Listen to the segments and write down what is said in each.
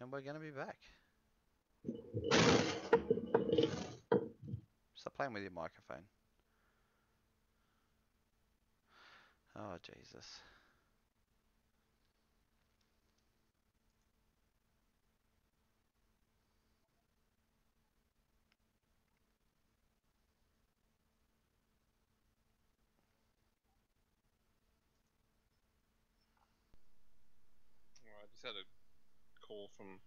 And we're gonna be back. Stop playing with your microphone. Oh, Jesus. Oh, I just had a call from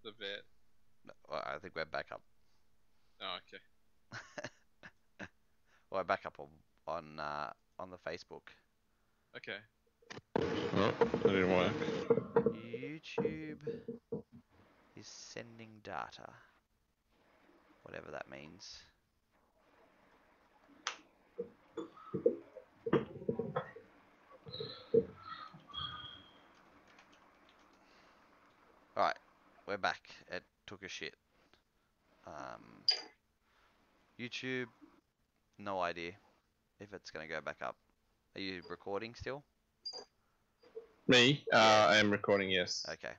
the vet. No, well, I think we're back up. Oh, okay. Well, we're back up on the Facebook. Okay. Oh, that didn't work. YouTube is sending data. Whatever that means. Alright, we're back. It took a shit. YouTube, no idea if it's gonna go back up. Are you recording still? Me? Yeah. I am recording, yes. Okay.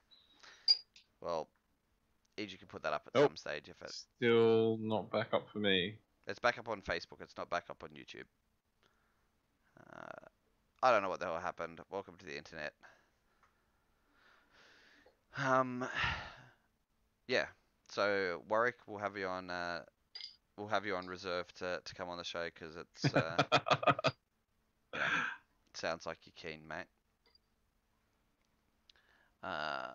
Well, you can put that up at Oh, some stage if it. still not back up for me. It's back up on Facebook. It's not back up on YouTube. I don't know what the hell happened. Welcome to the internet. Um, yeah. So Warwick, we'll have you on. We'll have you on reserve to come on the show because it's you know, sounds like you're keen, mate. Uh,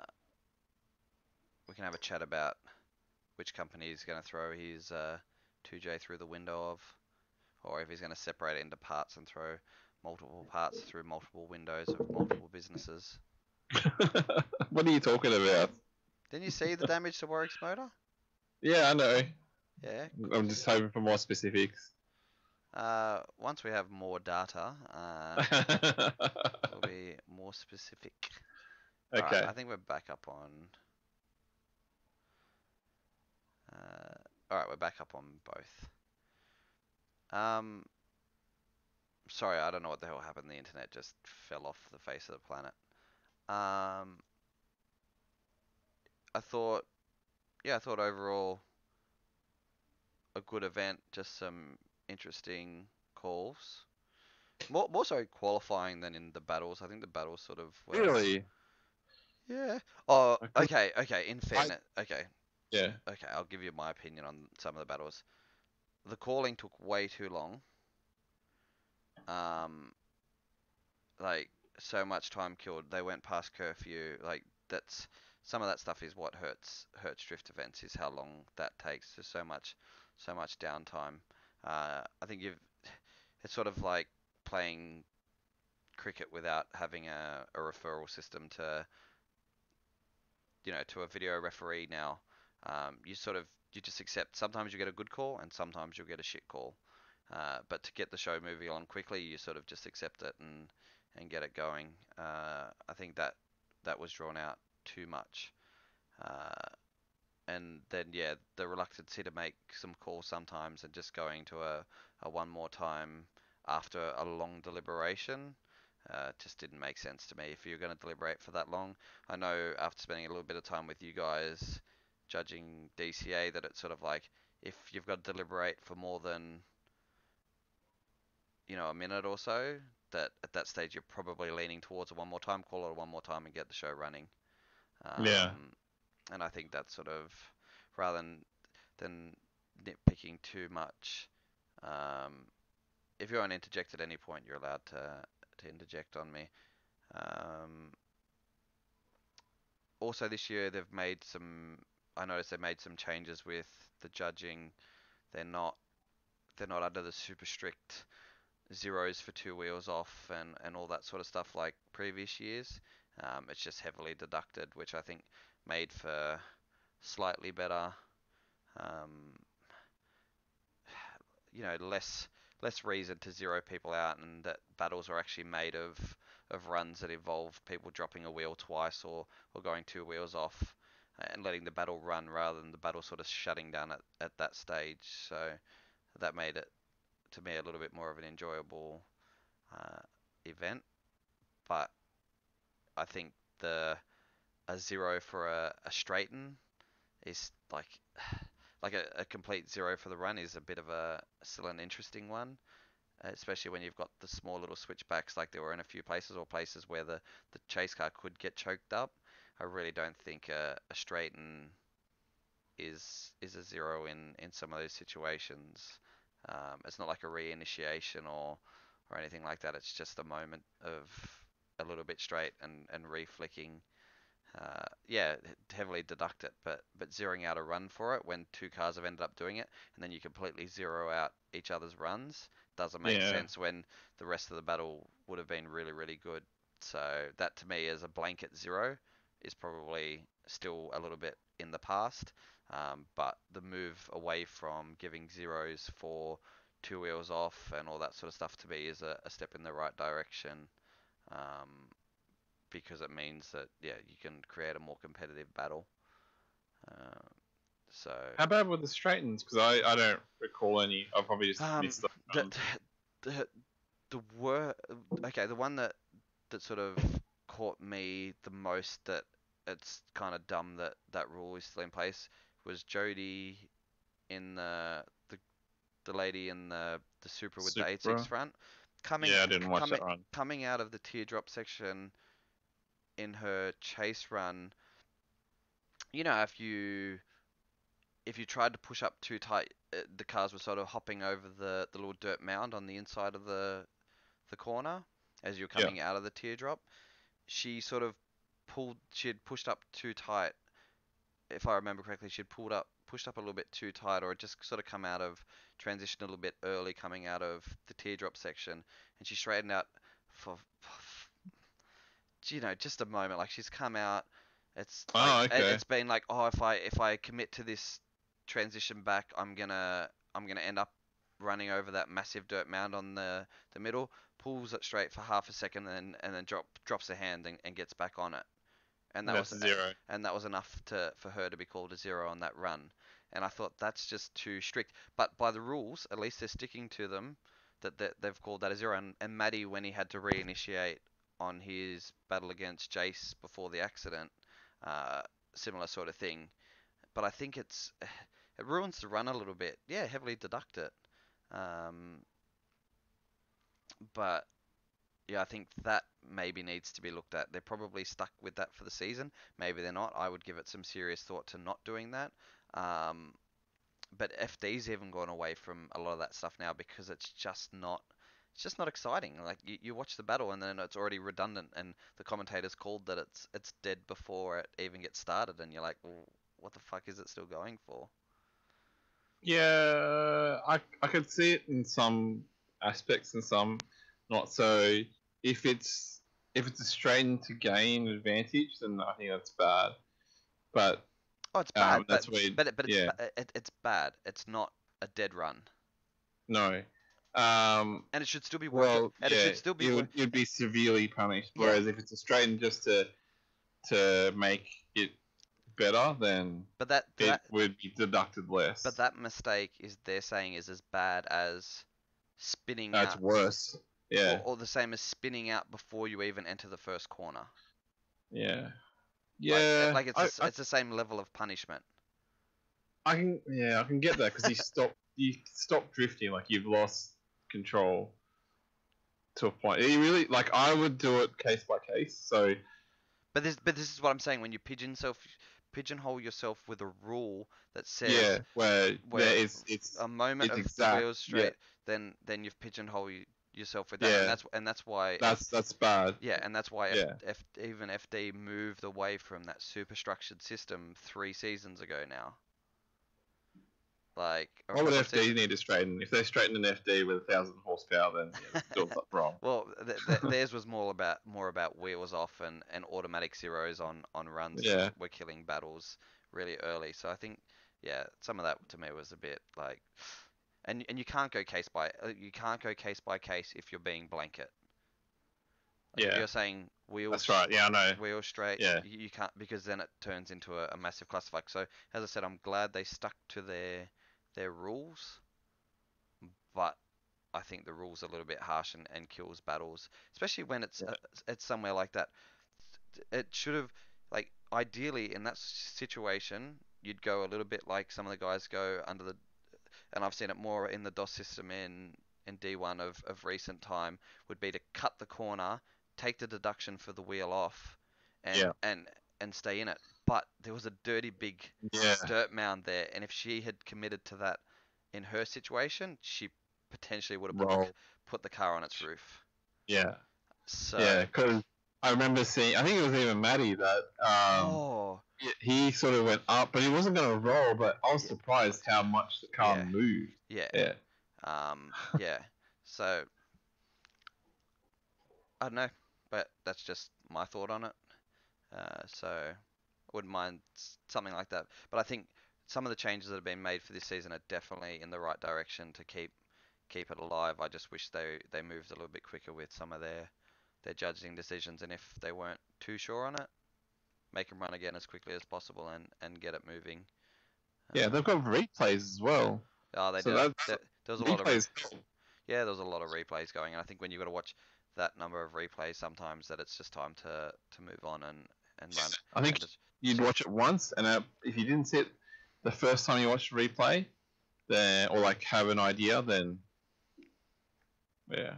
we can have a chat about which company he's going to throw his 2J through the window of, or if he's going to separate it into parts and throw multiple parts through multiple windows of multiple businesses. What are you talking about? Didn't you see the damage to Warwick's motor? Yeah, I know. Yeah. I'm just hoping for more specifics. Once we have more data, we'll be more specific. Alright, Okay. I think we're back up on. Alright, we're back up on both. Sorry, I don't know what the hell happened. The internet just fell off the face of the planet. I thought, yeah, I thought overall a good event, just some interesting calls. More so qualifying than in the battles. I think the battles sort of were. Really? Yeah. Oh, I could. okay, okay. In I. fairness, okay, Yeah. okay. I'll give you my opinion on some of the battles. The calling took way too long. Um, like so much time killed. They went past curfew. Like that's some of that stuff is what hurts drift events is how long that takes. There's so much downtime. I think you've it's sort of like playing cricket without having a referral system to to a video referee now. You just accept. Sometimes you get a good call and sometimes you'll get a shit call. But to get the show moving on quickly, you sort of just accept it and get it going. I think that was drawn out too much. Uh, and then yeah, the reluctancy to make some calls sometimes and just going to a one more time after a long deliberation just didn't make sense to me. If you're going to deliberate for that long, I know after spending a little bit of time with you guys judging DCA that it's sort of like if you've got to deliberate for more than a minute or so, that at that stage you're probably leaning towards a one more time, call it a one more time and get the show running. Yeah. Um, and I think that's sort of rather than nitpicking too much. Um, if you want to interject at any point, you're allowed to interject on me. Um, Also, this year they've made some. I noticed they made some changes with the judging. They're not they're not under the super strict zeros for two wheels off and all that sort of stuff like previous years. It's just heavily deducted, which I think made for slightly better, um, less reason to zero people out, and that battles are actually made of runs that involve people dropping a wheel twice or going two wheels off and letting the battle run rather than the battle sort of shutting down at that stage. So that made it to me a little bit more of an enjoyable uh, event. But I think the a zero for a straighten is like a complete zero for the run is a bit of a still an interesting one, especially when you've got the small little switchbacks like there were in a few places or places where the chase car could get choked up. I really don't think a straighten is a zero in some of those situations. It's not like a reinitiation or anything like that. It's just a moment of a little bit straight and reflicking. Yeah, heavily deduct it, but zeroing out a run for it when two cars have ended up doing it, and then you completely zero out each other's runs doesn't make Yeah. sense when the rest of the battle would have been really, really good. So that to me as a blanket zero is probably still a little bit in the past. But the move away from giving zeros for two wheels off and all that sort of stuff to me is a step in the right direction. Um, because it means that yeah you can create a more competitive battle. Uh, so How bad were the straightens? Because I don't recall any. I probably just um, missed the the the the wor okay the one that sort of caught me the most that it's kind of dumb that that rule is still in place was Jody in the lady in the Supra with the 8.6 Supra. front coming Yeah, I didn't watch coming that run. coming out of the teardrop section in her chase run. You know, if you tried to push up too tight, the cars were sort of hopping over the little dirt mound on the inside of the corner as you're Yeah. coming out of the teardrop. She sort of she had pushed up too tight. If I remember correctly, she had pushed up a little bit too tight, or just sort of come out of transition a little bit early, coming out of the teardrop section, and she straightened out for just a moment. Like she's come out. It's like Oh, okay. it's been like, oh, if I commit to this transition back, I'm gonna end up running over that massive dirt mound on the middle. Pulls it straight for half a second, and then drops a hand and gets back on it. And that That's was a zero. and that was enough for her to be called a zero on that run. And I thought that's just too strict. But by the rules, at least they're sticking to them. That they've called that a zero. And Maddie, when he had to reinitiate on his battle against Jace before the accident, uh, similar sort of thing. But I think it ruins the run a little bit. Yeah, heavily deduct it. Um, but yeah, I think that maybe needs to be looked at. They're probably stuck with that for the season. Maybe they're not. I would give it some serious thought to not doing that. Um, but FD's even gone away from a lot of that stuff now because it's just not exciting. Like you watch the battle and then it's already redundant, and the commentators called that it's dead before it even gets started, and you're like, well, what the fuck is it still going for? Yeah, I could see it in some aspects and some not. So if it's if it's a straighten to gain advantage, then I think that's bad. But Oh, it's bad, that's where but yeah, it's bad. It's not a dead run, no. Um, and it should still be worked. well, And it yeah, should still be you worked. would you'd be severely punished. Yeah, Whereas if it's a straighten just to make it better, then but that it that would be deducted but less. that mistake is they're saying is as bad as spinning That's out, worse. Yeah, or the same as spinning out before you even enter the first corner. yeah, Like yeah. like it's the same level of punishment. I can get that because you stop drifting, like you've lost control to a point. You really like I would do it case by case. So But this is what I'm saying. When you pigeonhole yourself with a rule that says yeah, where where it's a moment it's of the exact. wheels Yeah, straight, then you've pigeonholed yourself with that, and yeah, that's why that's bad. yeah, and that's why Yeah, even FD moved away from that super structured system 3 seasons ago now. Like or a what would couple of FD seasons. need to straighten? If they straighten an FD with 1,000 horsepower, then yeah, they're doing something wrong. Well, theirs was more about wheels off and automatic zeros on runs that Yeah, were killing battles really early. So I think yeah, some of that to me was a bit like, and you can't go case by case if you're being blanket. Like if yeah, you're saying that's right. Yeah, I know. wheels straight, Yeah, you can't, because then it turns into a massive clusterfuck. So as I said, I'm glad they stuck to their rules, but I think the rules are a little bit harsh and kills battles, especially when it's somewhere like that. It should have, like, ideally in that situation, you'd go a little bit like some of the guys go under the, and I've seen it more in the DOS system in D1 of recent time, would be to cut the corner, take the deduction for the wheel off, and Yeah. and stay in it. But there was a dirty big Yeah. dirt mound there, and if she had committed to that in her situation, she potentially would have Roll. put the car on its roof. Yeah. So Yeah. Because I remember seeing. I think it was even Matty that. oh He sort of went up, but he wasn't going to roll. But I was Yeah. surprised how much the car Yeah. moved. yeah. Yeah. Yeah. So I don't know, but that's just my thought on it. So I wouldn't mind something like that. But I think some of the changes that have been made for this season are definitely in the right direction to keep it alive. I just wish they moved a little bit quicker with some of their judging decisions, and if they weren't too sure on it, make them run again as quickly as possible and get it moving. Yeah, they've got replays as well. Oh, they So do. that's- There was a lot of Replays. yeah, there was a lot of replays going, and I think when you got to watch that number of replays, sometimes that it's just time to move on and run. I think and just, you'd watch it once, and if you didn't see it the first time you watched the replay, then or like have an idea, then yeah.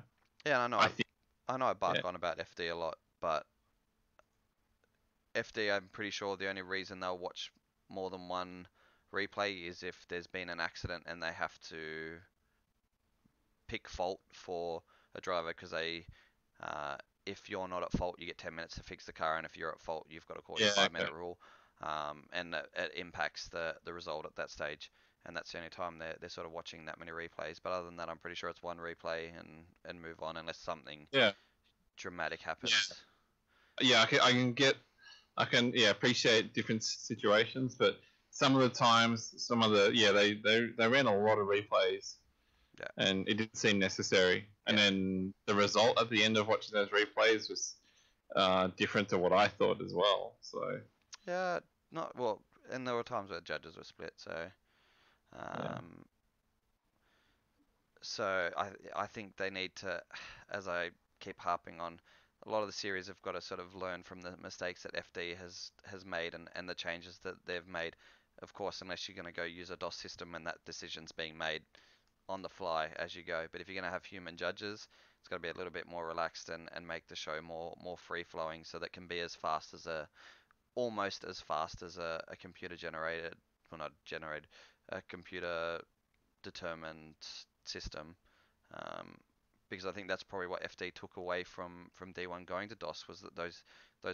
yeah, I know. I think I know I bark yeah. on about FD a lot, but FD, I'm pretty sure the only reason they'll watch more than one replay is if there's been an accident and they have to pick fault for a driver, because if you're not at fault, you get 10 minutes to fix the car, and if you're at fault, you've got a 45-minute rule, and it impacts the result at that stage. And that's the only time they're sort of watching that many replays. But other than that, I'm pretty sure it's one replay and move on, unless something dramatic happens. Yeah, I can appreciate different situations, but some of the times, they ran a lot of replays, and it didn't seem necessary. And then the result at the end of watching those replays was different to what I thought as well. So yeah, not well, and there were times where judges were split. So I think they need to, as I keep harping on, a lot of the series have got to sort of learn from the mistakes that FD has made and the changes that they've made. Of course, unless you're going to go use a DOS system and that decision's being made on the fly as you go. But if you're going to have human judges, it's got to be a little bit more relaxed and make the show more free flowing, so that can be as fast as almost as fast as a computer generated, well, not generated, a computer determined system. Because I think that's probably what FD took away from D1 going to DOS, was that those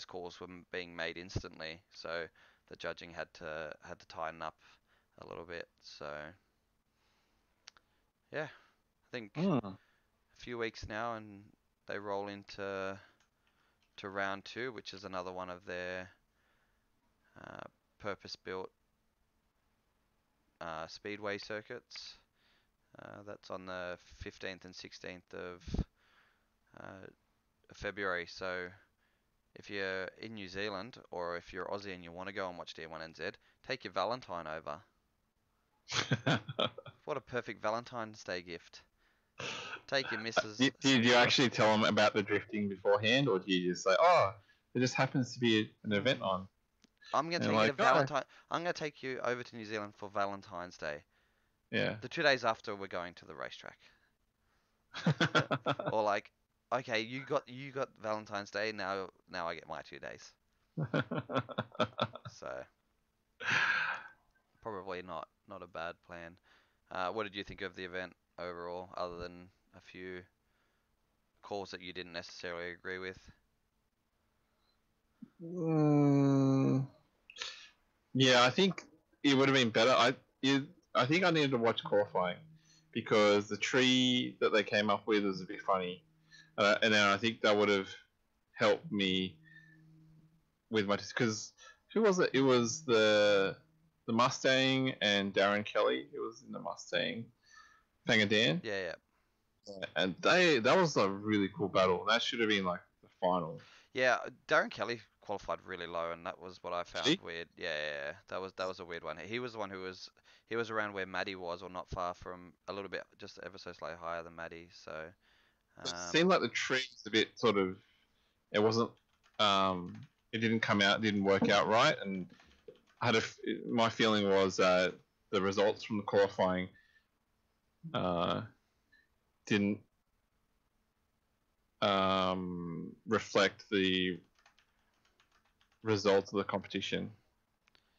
calls were being made instantly. So the judging had to tighten up a little bit. So yeah, I think a few weeks now, and they roll into round 2, which is another one of their purpose-built speedway circuits. That's on the 15th and 16th of February. So if you're in New Zealand, or if you're Aussie and you want to go and watch D1NZ, take your Valentine over. What a perfect Valentine's Day gift. Take your missus. Did you actually tell them about the drifting beforehand, or do you just say, "Oh, there just happens to be an event on"? I'm gonna take you to Valentine. I'm gonna take you over to New Zealand for Valentine's Day. Yeah. The 2 days after, we're going to the racetrack. Or like, okay, you got Valentine's Day, now I get my 2 days. So probably not a bad plan. What did you think of the event overall, other than a few calls that you didn't necessarily agree with? Yeah, I think it would have been better. I think I needed to watch qualifying, because the tree that they came up with was a bit funny, and then I think that would have helped me with my, because who was it? It was the Mustang and Darren Kelly. It was in the Mustang, Fangadan. Yeah. And that was a really cool battle. That should have been like the final. Yeah, Darren Kelly qualified really low, and that was what I found Did he? weird. Yeah, that was a weird one. He was the one who was around where Maddie was, or not far from, a little bit, just ever so slightly higher than Maddie. So It seemed like the tree was a bit sort of, it wasn't it didn't come out, didn't work out right, and my feeling was that the results from the qualifying didn't reflect the results of the competition.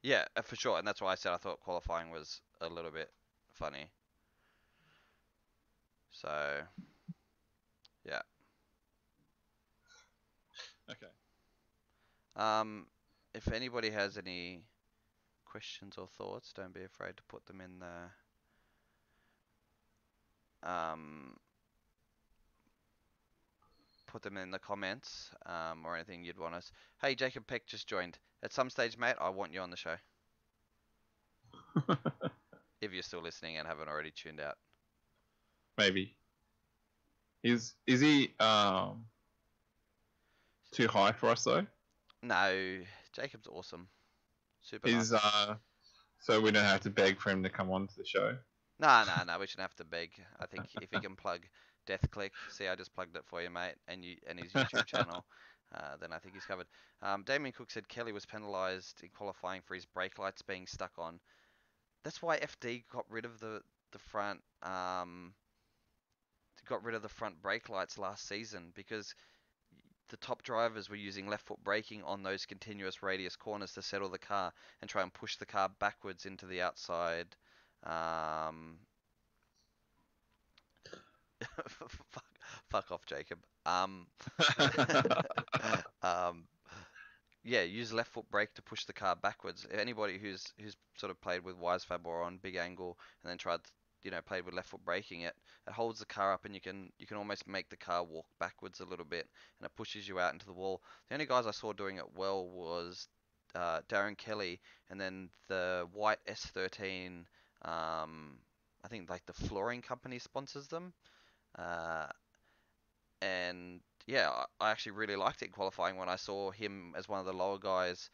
Yeah, for sure, and that's why I said I thought qualifying was a little bit funny. So, yeah. Okay. If anybody has any questions or thoughts, don't be afraid to put them in the comments, or anything you'd want us. Hey, Jacob Peck just joined. At some stage, mate, I want you on the show. If you're still listening and haven't already tuned out. Maybe. Is he too high for us though? No, Jacob's awesome. Super He's nice. so we don't have to beg for him to come on to the show. No, we shouldn't have to beg. I think if he can plug DeathClick, see, I just plugged it for you, mate, and his YouTube channel, then I think he's covered. Damien Cook said Kelly was penalised in qualifying for his brake lights being stuck on. That's why FD got rid of the front brake lights last season, because the top drivers were using left foot braking on those continuous radius corners to settle the car and try and push the car backwards into the outside. Fuck off, Jacob. Yeah, use left foot brake to push the car backwards. Anybody who's sort of played with Wisefab or on big angle and then tried, played with left foot braking, it holds the car up and you can almost make the car walk backwards a little bit, and it pushes you out into the wall. The only guys I saw doing it well was Darren Kelly, and then the white S13. I think like the flooring company sponsors them. And yeah, I actually really liked it in qualifying when I saw him as one of the lower guys,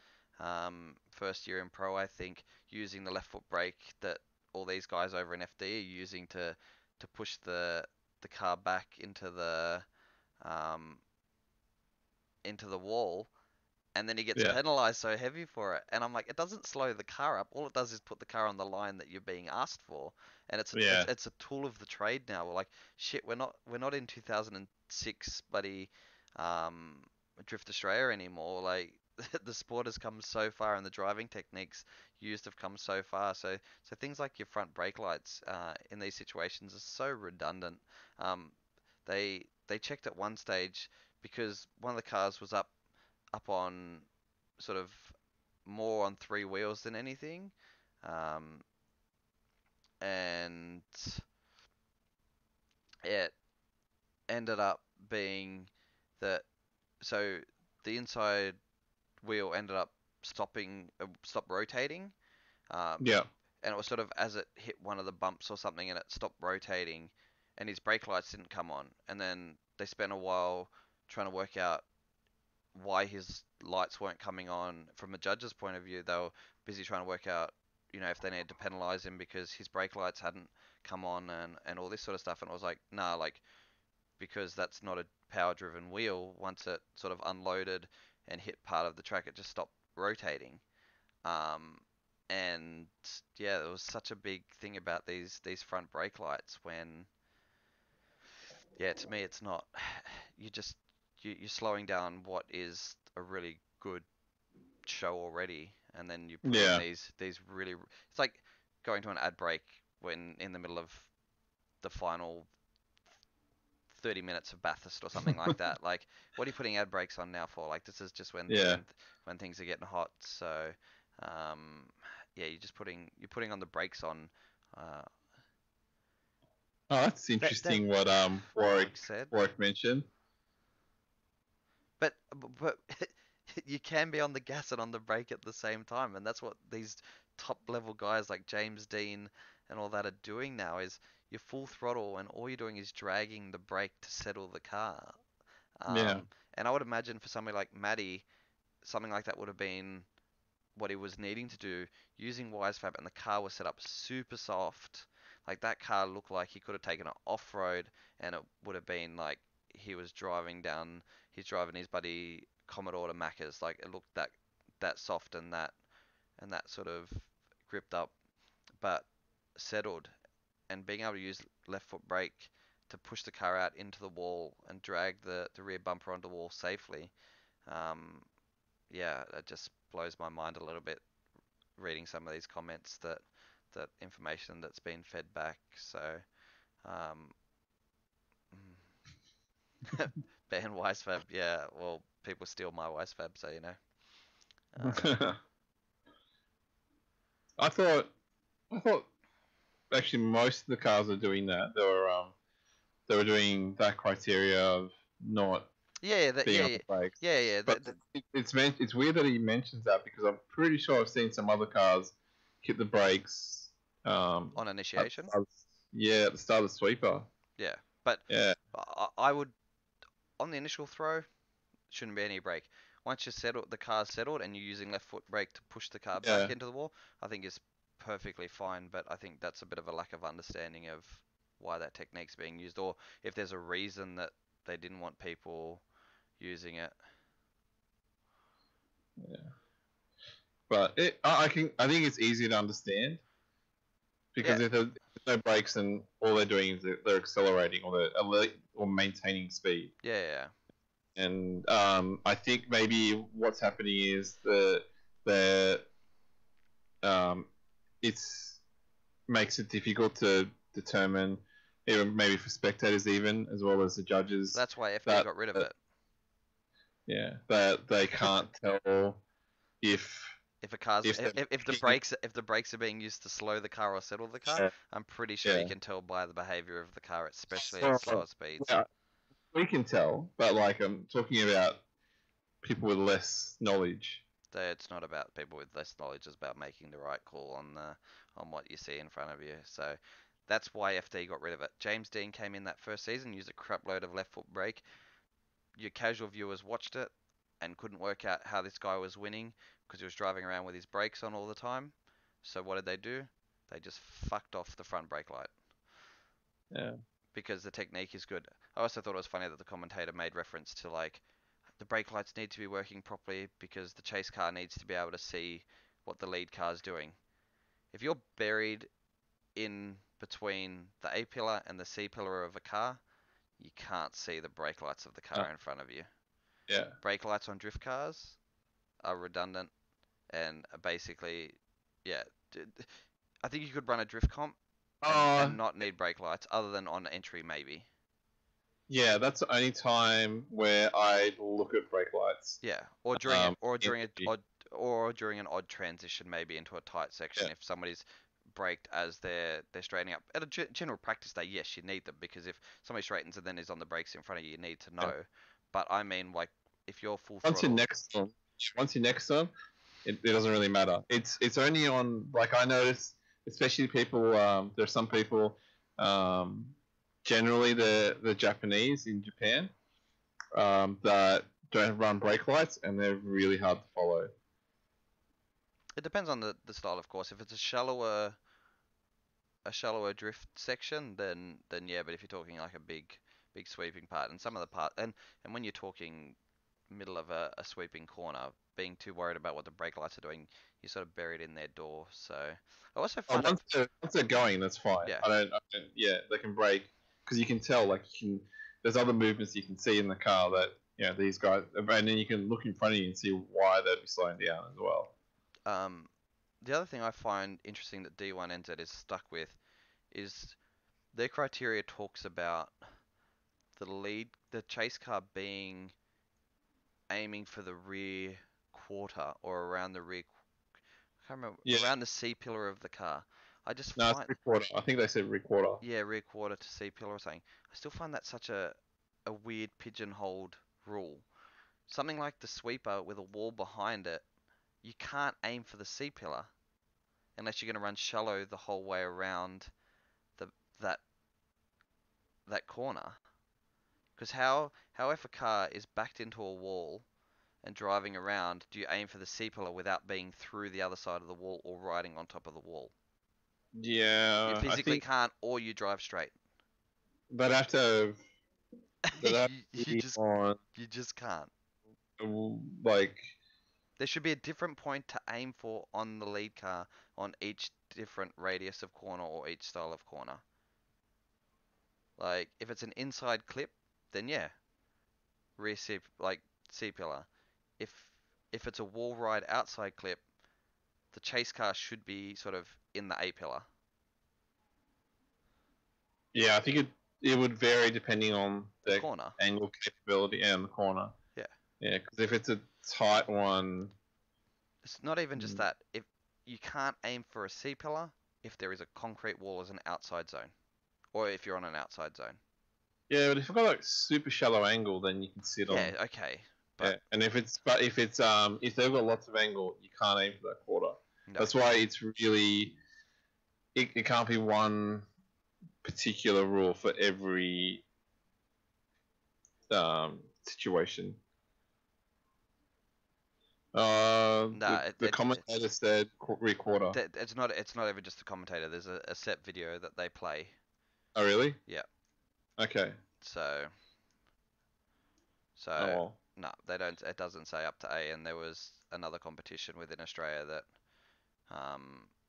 first year in pro, I think, using the left foot brake that all these guys over in FD are using to push the car back um, into the wall, and then he gets penalized so heavy for it. And I'm like, it doesn't slow the car up. All it does is put the car on the line that you're being asked for. And it's a tool of the trade now. We're like, shit, we're not in 2006 buddy Drift Australia anymore. Like, the sport has come so far, and the driving techniques used have come so far. So things like your front brake lights in these situations are so redundant. They checked at one stage because one of the cars was up on sort of more on three wheels than anything, and it ended up being that, so the inside wheel ended up stopped rotating, and it was sort of as it hit one of the bumps or something, and it stopped rotating, and his brake lights didn't come on, and then they spent a while trying to work out why his lights weren't coming on. From a judge's point of view, they were busy trying to work out, if they needed to penalize him because his brake lights hadn't come on, and all this sort of stuff. And I was like, nah, like, because that's not a power driven wheel. Once it sort of unloaded and hit part of the track, it just stopped rotating. And yeah, there was such a big thing about these front brake lights when, yeah, to me it's not. You're slowing down what is a really good show already, and then you put in these really. It's like going to an ad break when in the middle of the final 30 minutes of Bathurst or something like that. Like, what are you putting ad breaks on now for? Like, this is just when things are getting hot. So, yeah, you're putting on the brakes on. Oh, that's interesting. What Warwick mentioned. But you can be on the gas and on the brake at the same time, and that's what these top level guys like James Dean and all that are doing now. Is you're full throttle, and all you're doing is dragging the brake to settle the car. And I would imagine for somebody like Matty, something like that would have been what he was needing to do using Wisefab, and the car was set up super soft. Like, that car looked like he could have taken it off road, and it would have been like he's driving his buddy Commodore to Macca's. Like it looked that soft and that sort of gripped up, but settled, and being able to use left foot brake to push the car out into the wall and drag the rear bumper onto the wall safely. Yeah, it just blows my mind a little bit reading some of these comments that information that's been fed back. So, ban Wisefab. Yeah, well, people steal my Wisefab, so you know. I thought actually most of the cars are doing that. They were doing that criteria of not Yeah, being on the brakes. yeah. But it's weird that he mentions that because I'm pretty sure I've seen some other cars hit the brakes on initiation. at the start of the sweeper. Yeah, but Yeah, I would, on the initial throw, shouldn't be any brake. Once the car's settled and you're using left foot brake to push the car back into the wall, I think is perfectly fine. But I think that's a bit of a lack of understanding of why that technique's being used, or if there's a reason that they didn't want people using it. Yeah, but I think it's easy to understand because if there's no brakes and all they're doing is they're accelerating or maintaining speed. Yeah. And I think maybe what's happening is the it's makes it difficult to determine, even maybe for spectators, even as well as the judges. That's why FD got rid of it. Yeah, that they can't tell if a car's if the brakes are being used to slow the car or settle the car. I'm pretty sure you can tell by the behavior of the car, especially at slower speeds. Yeah, we can tell, but like I'm talking about people with less knowledge. It's not about people with less knowledge; it's about making the right call on what you see in front of you. So that's why FD got rid of it. James Dean came in that first season, used a crap load of left foot brake. Your casual viewers watched it and couldn't work out how this guy was winning because he was driving around with his brakes on all the time. So what did they do? They just fucked off the front brake light. Yeah. Because the technique is good. I also thought it was funny that the commentator made reference to like the brake lights need to be working properly because the chase car needs to be able to see what the lead car is doing. If you're buried in between the A pillar and the C pillar of a car, you can't see the brake lights of the car in front of you. Yeah. Brake lights on drift cars are redundant and basically, yeah. I think you could run a drift comp and not need brake lights other than on entry maybe. Yeah, that's the only time where I look at brake lights. Yeah, or during an odd transition maybe into a tight section if somebody's braked as they're straightening up. At a general practice day, yes, you need them because if somebody straightens and then is on the brakes in front of you, you need to know. Yeah. But I mean, like, if you're full throttle... Once you're next to them, it doesn't really matter. It's only on, like, I notice, especially people, there's some people, generally the Japanese in Japan, that don't run brake lights and they're really hard to follow. It depends on the style, of course. If it's a shallower drift section, then yeah. But if you're talking like a big sweeping part, and some of the part, and when you're talking middle of a sweeping corner, being too worried about what the brake lights are doing, you're sort of buried in their door. So I also find once they're going, that's fine. Yeah. I don't. They can brake because you can tell. Like there's other movements you can see in the car that these guys, and then you can look in front of you and see why they'd be slowing down as well. The other thing I find interesting that D1NZ is stuck with is their criteria talks about the chase car being aiming for the rear quarter or around the rear. I can't remember. Yeah. Around the C pillar of the car. It's rear quarter. I think they said rear quarter. Yeah, rear quarter to C pillar or something. I still find that such a weird pigeonholed rule. Something like the sweeper with a wall behind it. You can't aim for the C pillar unless you're going to run shallow the whole way around that corner. Because how if a car is backed into a wall and driving around, do you aim for the C pillar without being through the other side of the wall or riding on top of the wall? Yeah, you physically can't, or you drive straight. But after you just can't. like There should be a different point to aim for on the lead car on each different radius of corner or each style of corner. Like, if it's an inside clip, then yeah, rear C, like C pillar. If if it's a wall ride outside clip, the chase car should be sort of in the A pillar. yeah, I think it would vary depending on the Corner. angle capability and the corner. Yeah. Yeah, because if it's a tight one, It's not even just that. If you can't aim for a C pillar if there is a concrete wall as an outside zone, or if you're on an outside zone. yeah, but if you've got like super shallow angle, then you can sit on. Yeah, okay. Yeah, But and if they've got lots of angle, you can't aim for that quarter. no. That's why it's really it can't be one particular rule for every situation. The commentator said rear-quarter. It's not even just the commentator. There's a set video that they play. Oh really? Yeah. Okay. So Oh, well. no, they don't. It doesn't say up to A. And there was another competition within Australia that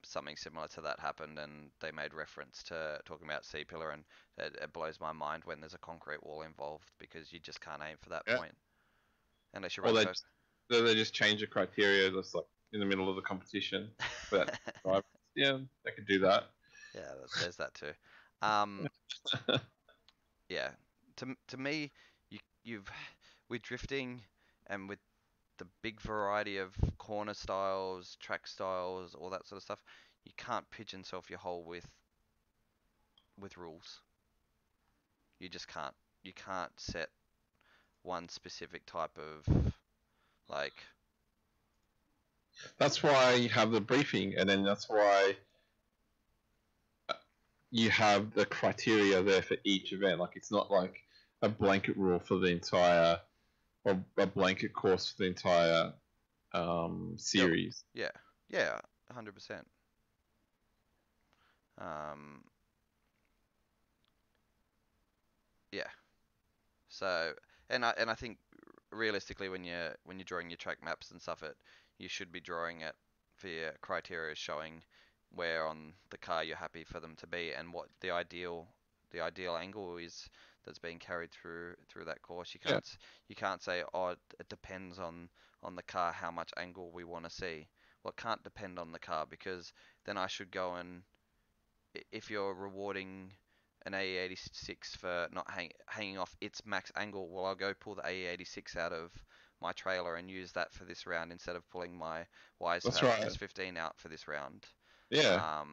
something similar to that happened, and they made reference to talking about C pillar, and it blows my mind when there's a concrete wall involved because you just can't aim for that point unless you run. Well, they just change the criteria just like in the middle of the competition. But yeah, they could do that. Yeah, there's that too. Yeah, to me, with drifting and with the big variety of corner styles, track styles, all that sort of stuff, you can't pigeon yourself your hole with rules. You just can't. You can't set one specific type of like. That's why you have the briefing, and then that's why you have the criteria there for each event. Like it's not like a blanket rule for the entire, or a blanket course for the entire series. Yeah, 100%. Yeah. So, and I think realistically, when you're drawing your track maps and stuff, you should be drawing it for your criteria showing where on the car you're happy for them to be and what the ideal angle is that's being carried through that course. You can't say, oh, it depends on the car how much angle we want to see. Well, it can't depend on the car, because then I should go and, if you're rewarding an AE86 for not hanging off its max angle, well, I'll go pull the AE86 out of my trailer and use that for this round instead of pulling my Wisetrap S15 out for this round. Yeah.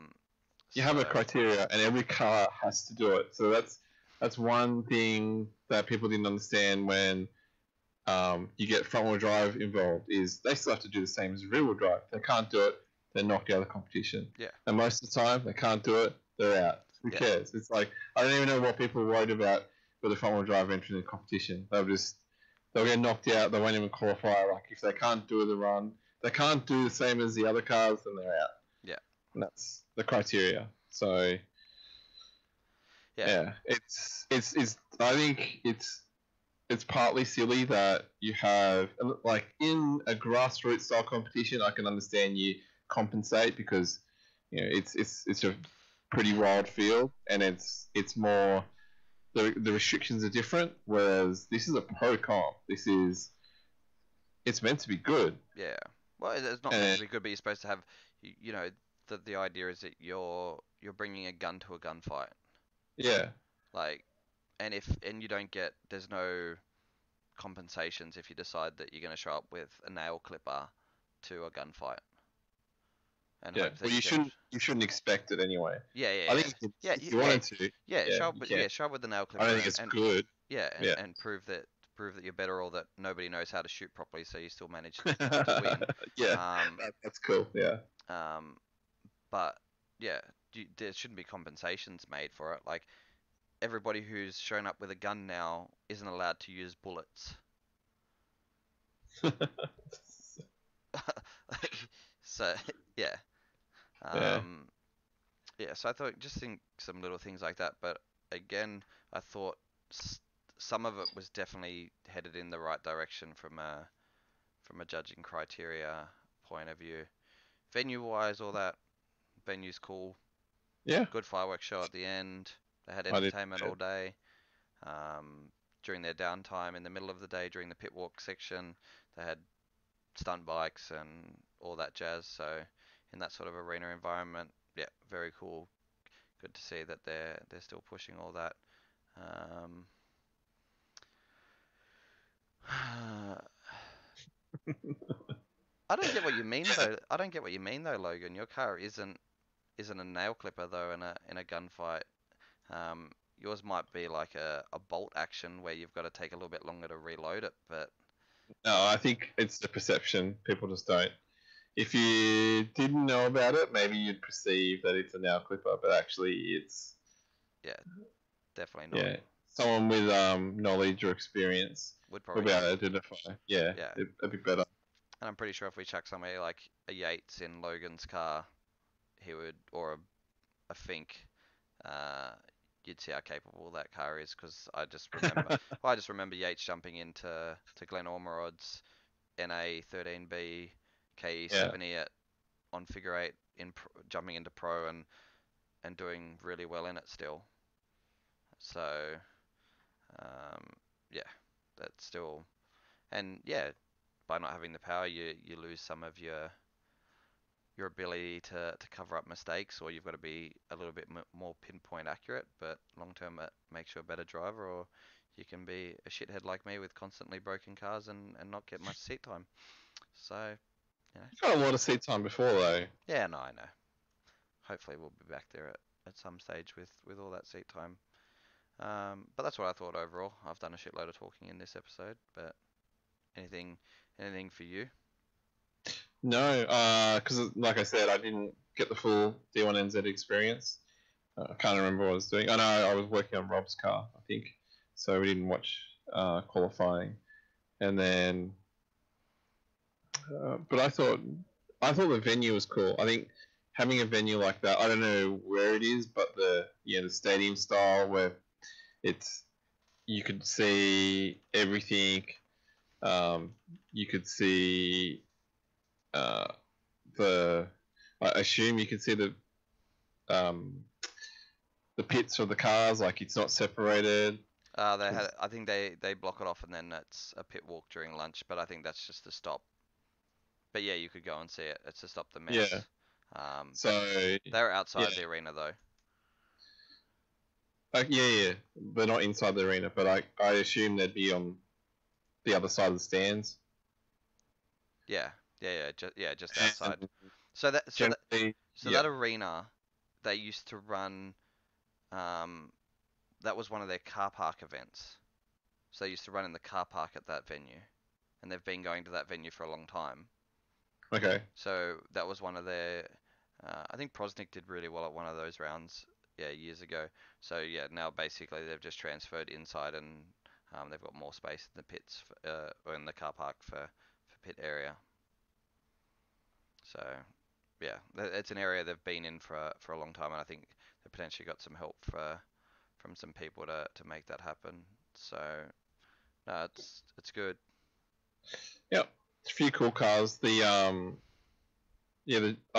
You have a criteria, and every car has to do it. So that's one thing that people didn't understand when you get front-wheel drive involved, is they still have to do the same as rear-wheel drive. If they can't do it, they're knocked out of the competition. Yeah. And most of the time, they can't do it, they're out. Who cares? It's like, I don't even know what people are worried about with a front-wheel drive entering the competition. They'll get knocked out, they won't even qualify. Like, if they can't do the run, they can't do the same as the other cars, then they're out. Yeah. And that's the criteria. So, yeah, it's I think it's partly silly that you have, like, in a grassroots style competition, I can understand you compensate because, you know, it's a pretty wild field, and it's more, the restrictions are different, whereas this is a pro comp. It's meant to be good. Yeah. Well, it's not meant to be good, but you're supposed to have, you know, the idea is that you're bringing a gun to a gunfight. Yeah. Like, and you don't get, there's no compensations if you decide that you're going to show up with a nail clipper to a gunfight. And yeah. Well, you shouldn't expect it anyway. Yeah. I think if you wanted to. Yeah. Show up with the nail clipper. I don't think it's good. Yeah. And prove that you're better, or that nobody knows how to shoot properly, so you still manage to win. Yeah. That's cool. Yeah. But yeah, there shouldn't be compensations made for it. Like, everybody who's shown up with a gun now isn't allowed to use bullets. So yeah. So I thought, think some little things like that, but again, I thought some of it was definitely headed in the right direction from a from a judging criteria point of view. Venue wise, all that venue's cool. Yeah. Good fireworks show at the end. They had I did entertainment too. all day. During their downtime in the middle of the day during the pit walk section, they had stunt bikes and all that jazz. So in that sort of arena environment, yeah, very cool. Good to see that they're still pushing all that. I don't get what you mean though. I don't get what you mean though, Logan. Your car isn't a nail clipper though in a gunfight. Yours might be like a bolt action where you've got to take a little bit longer to reload it, but No, I think it's the perception. People just don't. If you didn't know about it, maybe you'd perceive that it's a nail clipper, but actually it's definitely not. yeah. Someone with knowledge or experience Would will probably be able know. to identify. Yeah, Yeah. it'd be better. And I'm pretty sure if we chuck somebody like a Yates in Logan's car, he would, or a Fink, you'd see how capable that car is. Because I just remember, well, I just remember Yates jumping into Glen Ormerod's NA 13B KE70 on figure 8 jumping into pro and doing really well in it still. So yeah, that's still, and yeah, by not having the power, you lose some of your ability to cover up mistakes, or you've got to be a little bit more pinpoint accurate. But long term, it makes you a better driver, or you can be a shithead like me with constantly broken cars and not get much seat time. So, you know, You've got a lot of seat time before though. yeah, no, I know. Hopefully, we'll be back there at some stage with all that seat time. But that's what I thought overall. I've done a shitload of talking in this episode, but anything for you? No, because like I said, I didn't get the full D1NZ experience. I can't remember what I was doing. I know I was working on Rob's car, I think, so we didn't watch qualifying. And then, but I thought the venue was cool. I think having a venue like that, I don't know where it is, but the stadium style where you could see everything. You could see I assume you could see the pits of the cars, like it's not separated. They had, I think they block it off and then it's a pit walk during lunch, but I think that's just to stop. But yeah, you could go and see it. It's to stop the mess. Yeah. So So they're outside yeah. the arena though. Yeah, they're not inside the arena, but I assume they'd be on the other side of the stands. Yeah, just outside. And So generally, that arena, they used to run. That was one of their car park events. So they used to run in the car park at that venue, and they've been going to that venue for a long time. okay. So that was one of their. I think Prosnik did really well at one of those rounds, years ago. So yeah, now basically they've just transferred inside, and they've got more space in the pits or in the car park for pit area. So yeah, it's an area they've been in for a long time, and I think they potentially got some help from some people to make that happen. So no, it's good. Yep, a few cool cars. I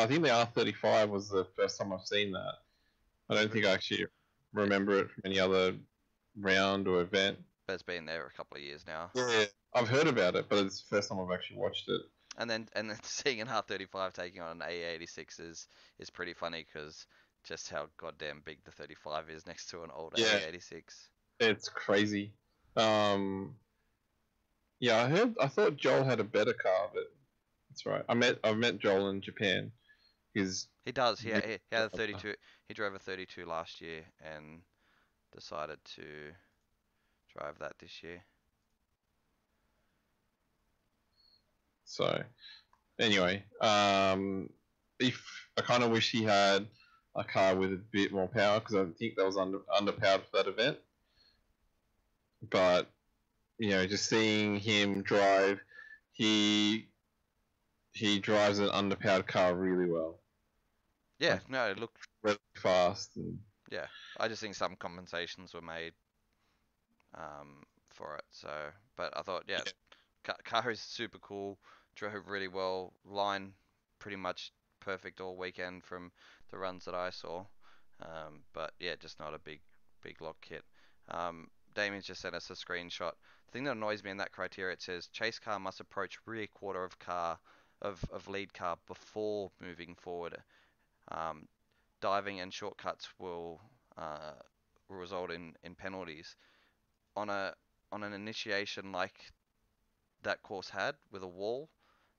think the R35 was the first time I've seen that. I don't think I actually remember it from any other round or event. But it's been there a couple of years now. Yeah, I've heard about it, but it's the first time I've actually watched it. And then seeing an R35 taking on an A86 is pretty funny, because just how goddamn big the 35 is next to an old A86. It's crazy. Yeah, I thought Joel had a better car, but that's right. I've met Joel in Japan. He does. He had a 32. He drove a 32 last year and decided to drive that this year. So, anyway, if I kind of wish he had a car with a bit more power, because I think that was underpowered for that event. But just seeing him drive, he drives an underpowered car really well. Yeah, no, it looked really fast. And yeah, I just think some compensations were made for it. So, but I thought, car is super cool. drove really well. Line pretty much perfect all weekend from the runs that I saw. But yeah, just not a big lock kit. Damien's just sent us a screenshot. The thing that annoys me in that criteria, it says chase car must approach rear quarter of car of lead car before moving forward. Um, Diving and shortcuts will result in penalties on an initiation like that course had with a wall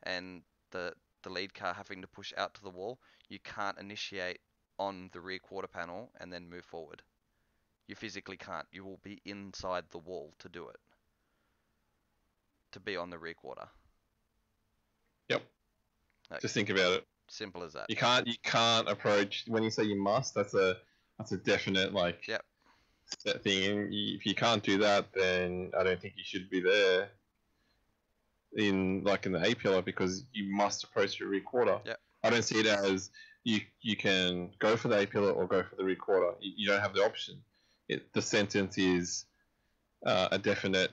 and the lead car having to push out to the wall. You can't initiate on the rear quarter panel and then move forward. You physically can't. You will be inside the wall to do it. To be on the rear quarter. Yep. Like, Just think about it. simple as that. You can't approach when you say you must. That's a definite like Yep. set thing. And if you can't do that, then I don't think you should be there in the A pillar because you must approach your rear quarter. Yep. I don't see it as you can go for the A pillar or go for the rear quarter. You don't have the option. The sentence is a definite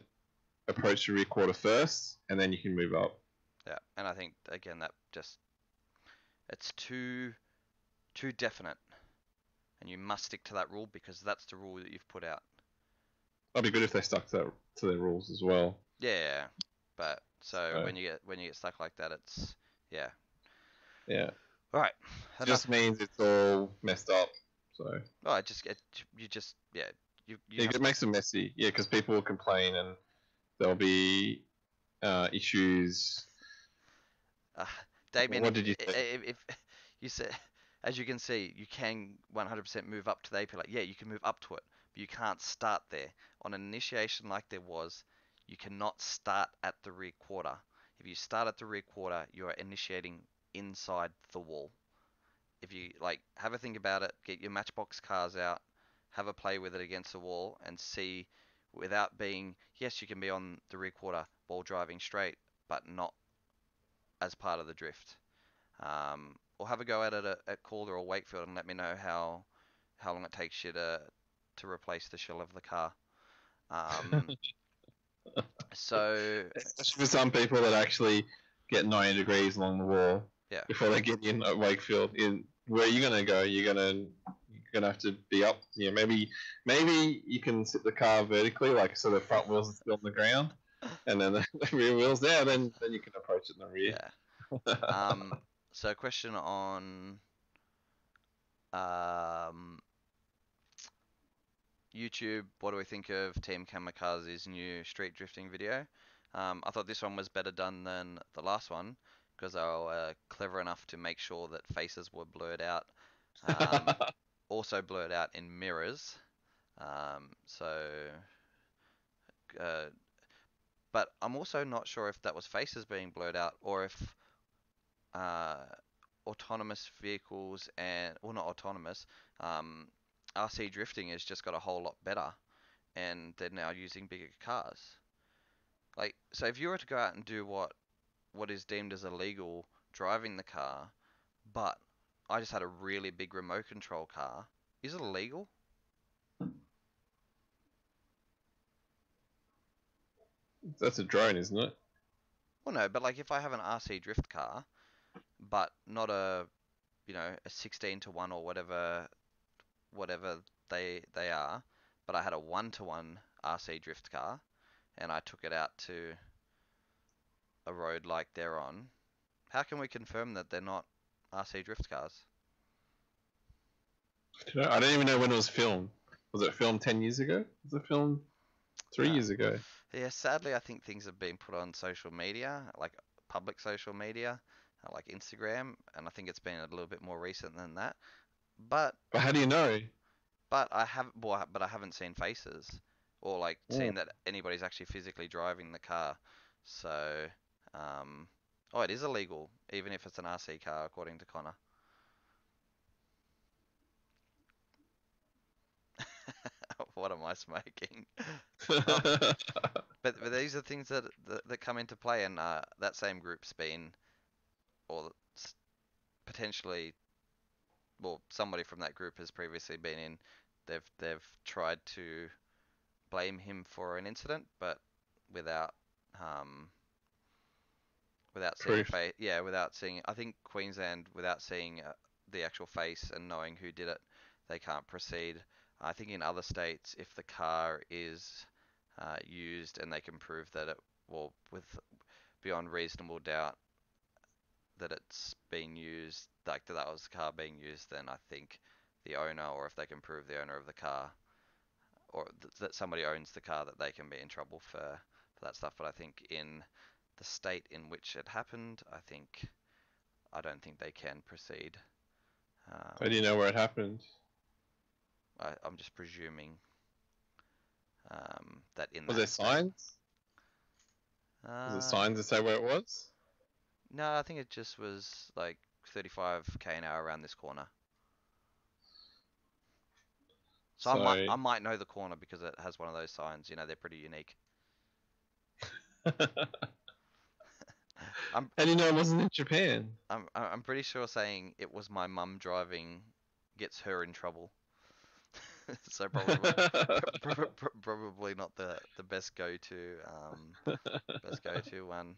approach to rear quarter first, and then you can move up. Yeah, and I think again that just it's too definite, and you must stick to that rule because that's the rule that you've put out. That'd be good if they stuck to their rules as well. Yeah, but so when you get stuck like that, it's yeah. Yeah. All right. It just means it's all messed up. So. Oh, it makes it messy. Yeah, because people will complain and there'll be issues. Damien, what did you say? If you said, as you can see, you can 100% move up to the AP. Like, yeah, you can move up to it, but you can't start there. On an initiation like there was, you cannot start at the rear quarter. If you start at the rear quarter, you are initiating inside the wall. If you have a think about it, get your Matchbox cars out, have a play with it against the wall, and see without being, yes, you can be on the rear quarter while driving straight, but not as part of the drift. Or have a go at it at Calder or Wakefield and let me know how long it takes you to replace the shell of the car. So especially for some people that actually get 90 degrees along the wall before they get in at Wakefield. Where are you gonna go? You're gonna have to be up. Yeah, maybe you can sit the car vertically, so the front wheels are still on the ground, and then the rear wheels there. Then you can approach it in the rear. Yeah. So a question on YouTube. What do we think of Team Kamikaze's new street drifting video? I thought this one was better done than the last one because they were clever enough to make sure that faces were blurred out. Also blurred out in mirrors. But I'm also not sure if that was faces being blurred out or if autonomous vehicles not autonomous, RC drifting has just got a whole lot better and they're now using bigger cars. So if you were to go out and do what is deemed as illegal, driving the car, but I just had a really big remote control car, is it illegal? That's a drone, isn't it? Well, no, but if I have an RC drift car, but not a 16:1 or whatever they are, but I had a 1:1 RC drift car, and I took it out to a road like they're on, how can we confirm that they're not RC drift cars? I don't even know when it was filmed. Was it filmed 10 years ago? Was it filmed 3 years ago? Yeah, sadly, I think things have been put on social media, public social media, like Instagram, and I think it's been a little bit more recent than that. But how do you know? But I haven't seen faces or seen that anybody's actually physically driving the car. So, it is illegal, even if it's an RC car, according to Connor. What am I smoking? But these are things that come into play, and that same group's been, or potentially, well, somebody from that group has previously been in. They've tried to blame him for an incident, but without without seeing Proof. face. Yeah, without seeing. I think Queensland, without seeing the actual face and knowing who did it, they can't proceed. I think in other states, if the car is used and they can prove that it, well, with beyond reasonable doubt that it's been used, like that was the car being used, then I think the owner, or if they can prove the owner of the car, or that somebody owns the car, that they can be in trouble for that stuff. But I think in the state in which it happened, I don't think they can proceed. I didn't know where it happened. I'm just presuming that in Was that there state. signs? Was there signs that say where it was? No, I think it just was like 35 km an hour around this corner. So I might know the corner because it has one of those signs. You know, they're pretty unique. How do you know it wasn't in Japan? I'm pretty sure saying it was my mum driving gets her in trouble. So probably not the best go-to one.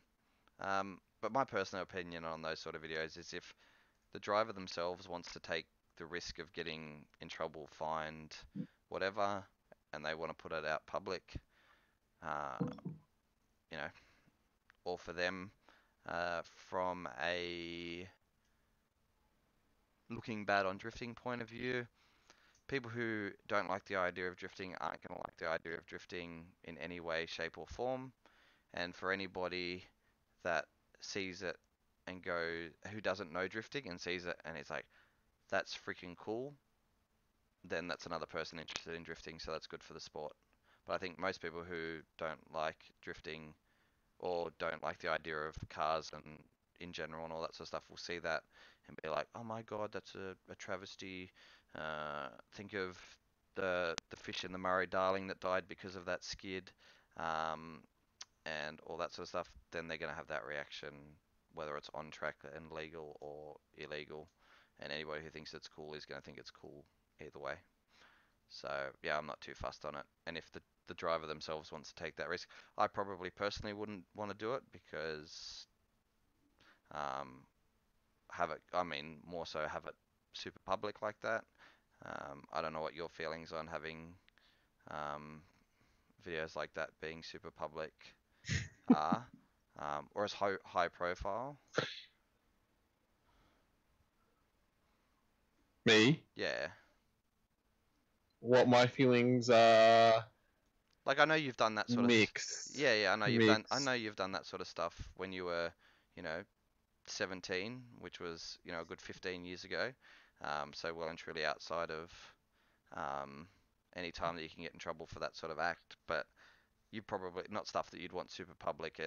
But my personal opinion on those sort of videos is if the driver themselves wants to take the risk of getting in trouble, fined, whatever, and they want to put it out public, you know, all for them. From a looking bad on drifting point of view, people who don't like the idea of drifting aren't going to like the idea of drifting in any way, shape, or form. And for anybody that sees it and who doesn't know drifting and sees it and it's like, that's freaking cool, then that's another person interested in drifting, so that's good for the sport. But I think most people who don't like drifting or don't like the idea of cars and in general and all that sort of stuff will see that and be like, oh my god, that's a travesty. Think of the fish in the Murray Darling that died because of that skid, and all that sort of stuff. Then they're going to have that reaction, whether it's on track and legal or illegal. And anybody who thinks it's cool is going to think it's cool either way. So yeah, I'm not too fussed on it. And if the driver themselves wants to take that risk, I probably personally wouldn't want to do it because more so have it super public like that. I don't know what your feelings on having videos like that being super public are, or as high profile. Me? Yeah. What my feelings are? Like I know you've done that sort of mixed. Yeah, I know you've Mixed. I know you've done that sort of stuff when you were, 17, which was, a good 15 years ago. So well and truly outside of any time that you can get in trouble for that sort of act. But you probably not stuff that you'd want super public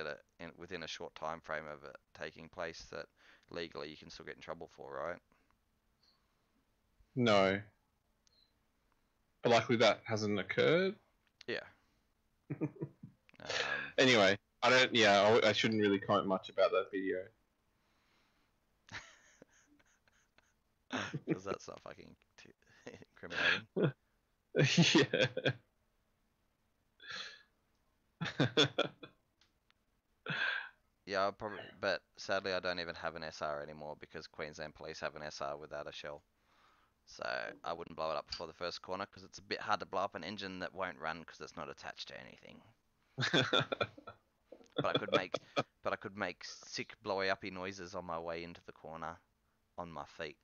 within a short time frame of it taking place that legally you can still get in trouble for, right? No. But luckily that hasn't occurred. Yeah. Anyway, I shouldn't really comment much about that video. Because that's not fucking incriminating. Yeah. Yeah, but sadly I don't even have an SR anymore because Queensland Police have an SR without a shell. So I wouldn't blow it up before the first corner because it's a bit hard to blow up an engine that won't run because it's not attached to anything. But I could make sick blowy uppy noises on my way into the corner on my feet.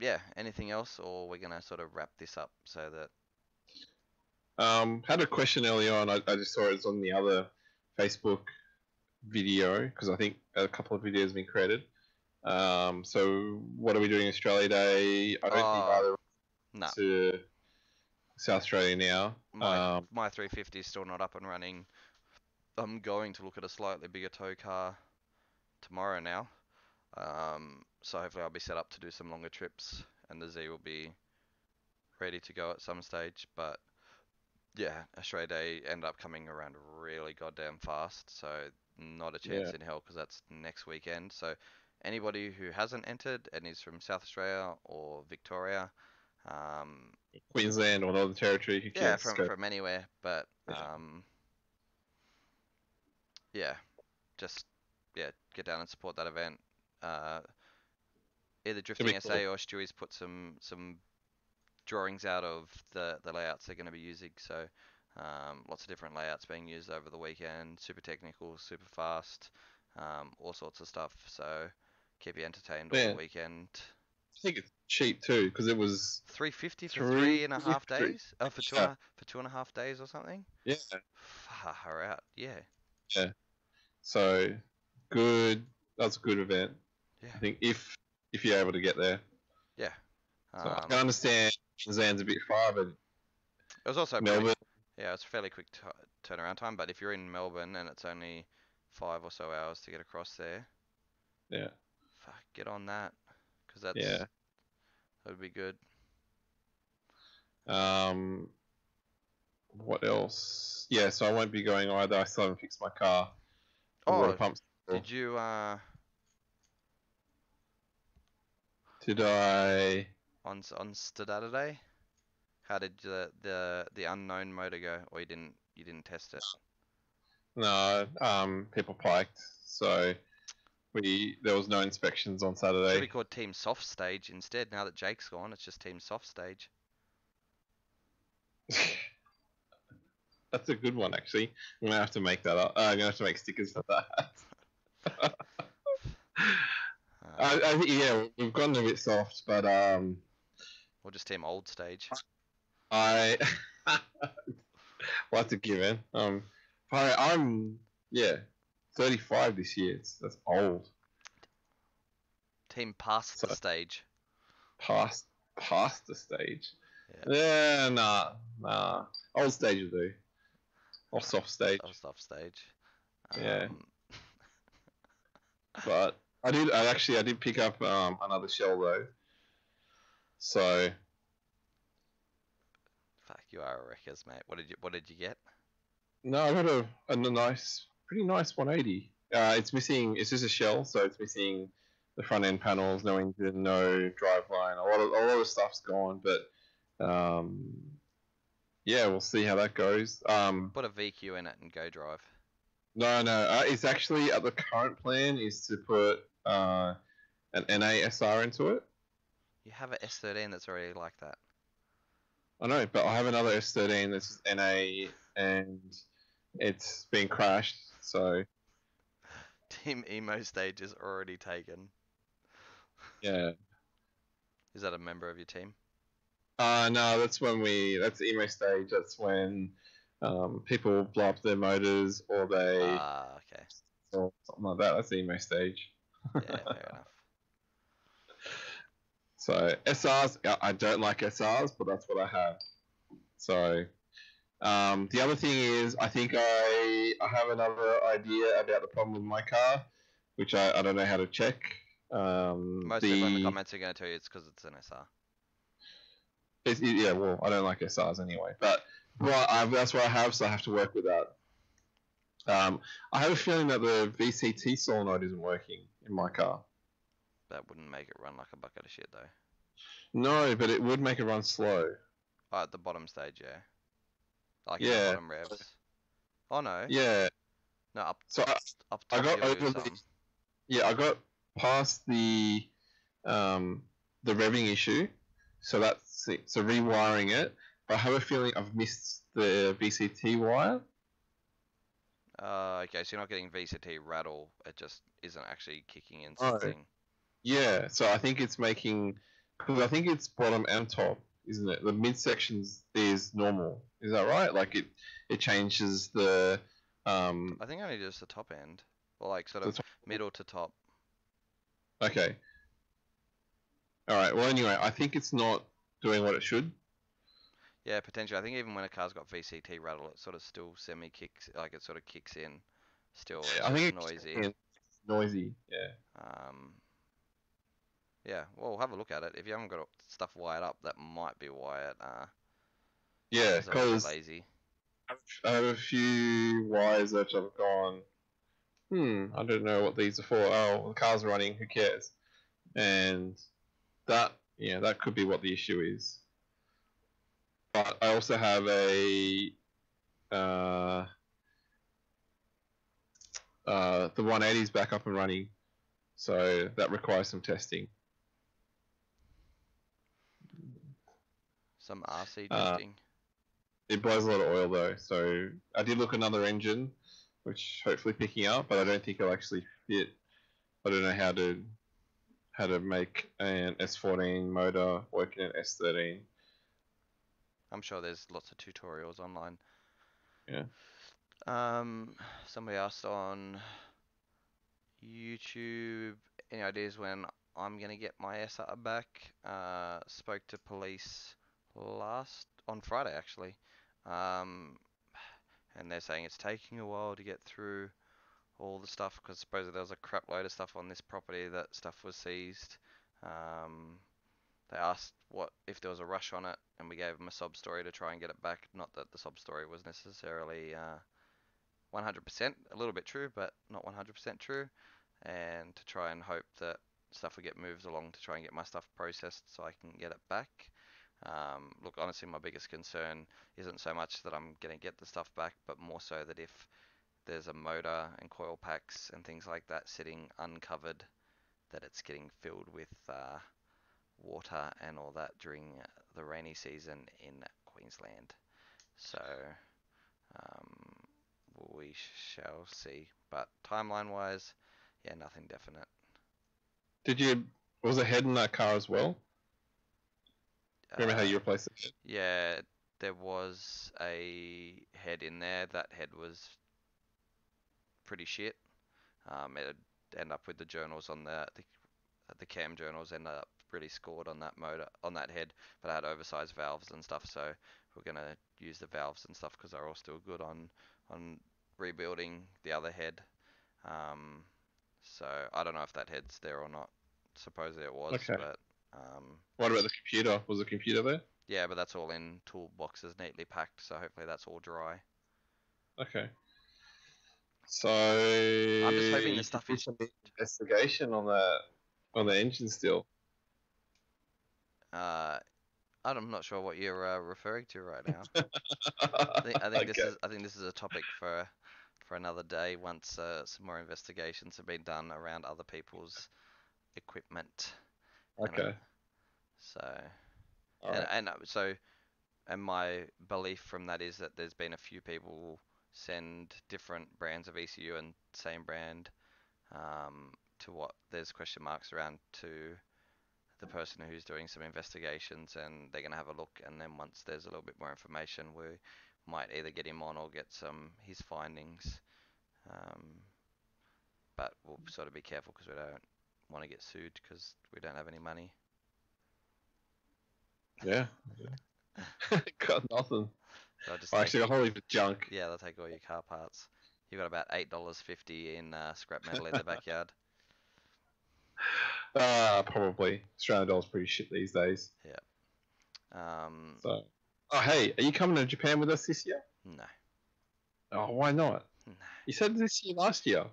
Yeah, anything else, or we're gonna sort of wrap this up so that had a question early on. I just saw it was on the other Facebook video because I think a couple of videos have been created. So what are we doing Australia Day? I don't think either to South Australia now. My 350 is still not up and running. I'm going to look at a slightly bigger tow car tomorrow now. So hopefully I'll be set up to do some longer trips and the Z will be ready to go at some stage. But yeah, Australia Day ended up coming around really goddamn fast. So not a chance in hell because that's next weekend. So anybody who hasn't entered and is from South Australia or Victoria, Queensland or Northern Territory, yeah, from anywhere, but yeah, just get down and support that event. Either It'll be Drifting cool. SA or Stewie's put some drawings out of the layouts they're going to be using. So lots of different layouts being used over the weekend. Super technical, super fast, all sorts of stuff. So keep you entertained all Yeah. the weekend. I think it's cheap too because it was $3.50 for three- 3.5 three- days? Oh, for yeah. 2.5 days or something? yeah. Far out. Yeah. So good. That's a good event. Yeah. I think if you're able to get there. Yeah. So I can understand Zan's a bit far, but it was also Melbourne. yeah, it's a fairly quick turnaround time. But if you're in Melbourne and it's only 5 or so hours to get across there, Yeah. get on that, because that would be good. What else? Yeah, so I won't be going either. I still haven't fixed my car. The water pumps. Did you Did I? on Saturday? How did the unknown motor go? Or you didn't test it? No, people piked, so there was no inspections on It should be Saturday. called Team Soft Stage instead. Now that Jake's gone, it's just Team Soft Stage. That's a good one, actually. I'm gonna have to make that up. I'm gonna have to make stickers for that. I think we've gotten a bit soft, but Or just Team Old Stage. I well, that's a given. I'm 35 this year. That's old. Team Past the Stage. Past the stage. Yeah. Yeah, nah. Old stage will do. Or soft stage. Soft Stage. Yeah. But I did pick up another shell though. So Fuck, you are a wreckers, mate. What did you get? no, I got a pretty nice 180. It's just a shell, so it's missing the front end panels, no engine, no driveline. A lot of stuff's gone, but we'll see how that goes. Put a VQ in it and go drive. No, it's actually the current plan is to put an NASR into it. You have a S13 that's already like that. I know, but I have another S13 that's NA and it's been crashed, so Team Emo Stage is already taken. yeah. Is that a member of your team? No, that's emo stage. That's when people blow up their motors or they Okay. or something like that. That's emo stage. Yeah, fair enough. So SRs, I don't like SRs, but that's what I have. So the other thing is, I think I have another idea about the problem with my car, which I don't know how to check. Most people in the comments are going to tell you it's because it's an SR. Well, I don't like SRs anyway, but that's what I have, so I have to work with that. I have a feeling that the VCT solenoid isn't working in my car. That wouldn't make it run like a bucket of shit, though. No, but it would make it run slow. Oh, at the bottom stage, yeah. Like Yeah. the bottom revs. Oh no. Yeah. No, up. So up I top got you'll do over the something. I got past the revving issue, so that's it. So rewiring it. But I have a feeling I've missed the VCT wire. Okay, so you're not getting VCT rattle. It just isn't actually kicking in Oh. something. Yeah, so I think it's making, because I think it's bottom and top, isn't it? The midsections is normal. Is that right? Like it changes the I think only just the top end, or like sort the of top. middle to top. Okay. All right. Well, anyway, I think it's not doing what it should. Yeah, potentially. I think even when a car's got VCT rattle, it sort of still semi-kicks, like it sort of kicks in. Still, it's I think just it's noisy. noisy. Yeah. Yeah. Well, have a look at it. If you haven't got stuff wired up, that might be why it Yeah, is a little bit because lazy. I have a few wires that have gone. I don't know what these are for. Oh, the car's running. Who cares? And that could be what the issue is. But I also have a The 180 is back up and running, so that requires some testing. Some RC Uh, testing. It blows a lot of oil though, so I did look at another engine, which hopefully picking up, but I don't think it'll actually fit. I don't know how to make an S14 motor work in an S13. I'm sure there's lots of tutorials online. Yeah. Somebody asked on YouTube, any ideas when I'm gonna get my SR back? Spoke to police on Friday actually, and they're saying it's taking a while to get through all the stuff because supposedly there was a crap load of stuff on this property that stuff was seized. They asked what if there was a rush on it, and we gave them a sob story to try and get it back. Not that the sob story was necessarily 100%, a little bit true, but not 100% true, and to try and hope that stuff will get moved along to try and get my stuff processed so I can get it back. Look, honestly, my biggest concern isn't so much that I'm going to get the stuff back, but more so that if there's a motor and coil packs and things like that sitting uncovered, that it's getting filled with water and all that during the rainy season in Queensland. So we shall see. But timeline wise, yeah, nothing definite. Was a head in that car as well? Remember how you replaced it? Yeah, there was a head in there. That head was pretty shit. It ended up with the journals on the cam journals ended up really scored on that motor, on that head, but I had oversized valves and stuff, so we're gonna use the valves and stuff because they're all still good on rebuilding the other head. So I don't know if that head's there or not. Supposedly it was, Okay. but What about the computer? Was the computer there? yeah, but that's all in toolboxes neatly packed, so hopefully that's all dry. Okay. So I'm just hoping the you stuff could do is some investigation on the engine still. I'm not sure what you're referring to right now. I think this is a topic for another day once some more investigations have been done around other people's equipment. Okay. And my belief from that is that there's been a few people send different brands of ECU and same brand to what there's question marks around to the person who's doing some investigations, and they're going to have a look, and then once there's a little bit more information we might either get him on or get his findings, but we'll sort of be careful because we don't want to get sued because we don't have any money. Yeah. Got nothing. So Actually, a whole heap of junk. Yeah, they'll take all your car parts. You've got about $8.50 in scrap metal in the backyard. Probably. Australian dollar's pretty shit these days. Yeah. So, hey, are you coming to Japan with us this year? No. Oh, why not? No. You said this year last year.